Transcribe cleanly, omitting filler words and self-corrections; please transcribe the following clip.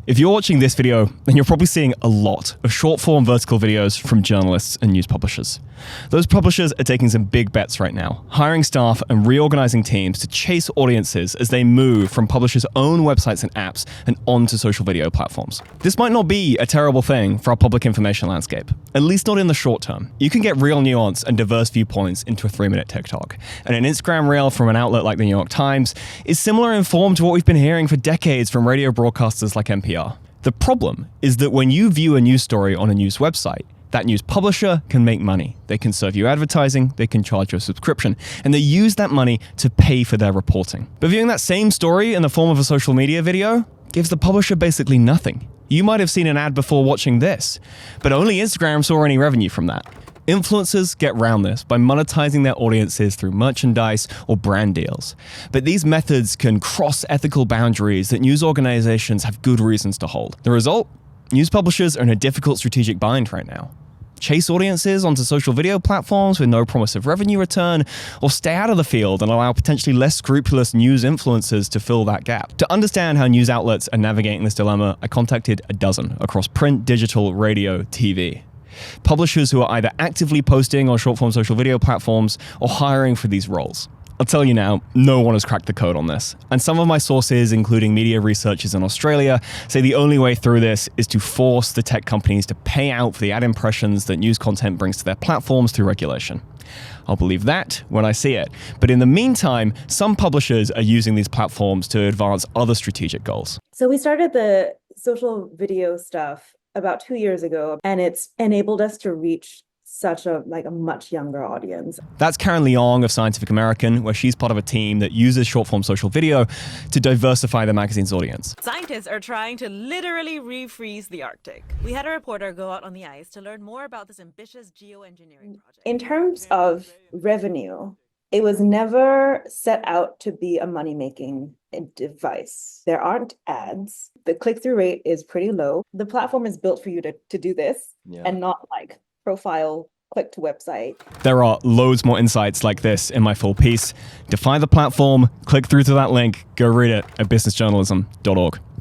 If you're watching this video, then you're probably seeing a lot of short-form vertical videos from journalists and news publishers. Those publishers are taking some big bets right now, hiring staff and reorganizing teams to chase audiences as they move from publishers' own websites and apps and onto social video platforms. This might not be a terrible thing for our public information landscape, at least not in the short term. You can get real nuance and diverse viewpoints into a 3-minute TikTok, and an Instagram reel from an outlet like the New York Times is similar in form to what we've been hearing for decades from radio broadcasters like NPR. The problem is that when you view a news story on a news website, that news publisher can make money. They can serve you advertising, they can charge you a subscription, and they use that money to pay for their reporting. But viewing that same story in the form of a social media video gives the publisher basically nothing. You might have seen an ad before watching this, but only Instagram saw any revenue from that. Influencers get around this by monetizing their audiences through merchandise or brand deals. But these methods can cross ethical boundaries that news organizations have good reasons to hold. The result? News publishers are in a difficult strategic bind right now. Chase audiences onto social video platforms with no promise of revenue return, or stay out of the field and allow potentially less scrupulous news influencers to fill that gap. To understand how news outlets are navigating this dilemma, I contacted a dozen across print, digital, radio, TV. Publishers who are either actively posting on short-form social video platforms or hiring for these roles. I'll tell you now, no one has cracked the code on this. And some of my sources, including media researchers in Australia, say the only way through this is to force the tech companies to pay out for the ad impressions that news content brings to their platforms through regulation. I'll believe that when I see it. But in the meantime, some publishers are using these platforms to advance other strategic goals. So we started the social video stuff about 2 years ago, and it's enabled us to reach such a much younger audience. That's Karen Leong of Scientific American, where she's part of a team that uses short-form social video to diversify the magazine's audience. Scientists are trying to literally refreeze the Arctic. We had a reporter go out on the ice to learn more about this ambitious geoengineering project. In terms of revenue, it was never set out to be a money-making device. There aren't ads. The click-through rate is pretty low. The platform is built for you to do this and not like profile, click to website. There are loads more insights like this in my full piece. Define the platform, click through to that link, go read it at businessjournalism.org.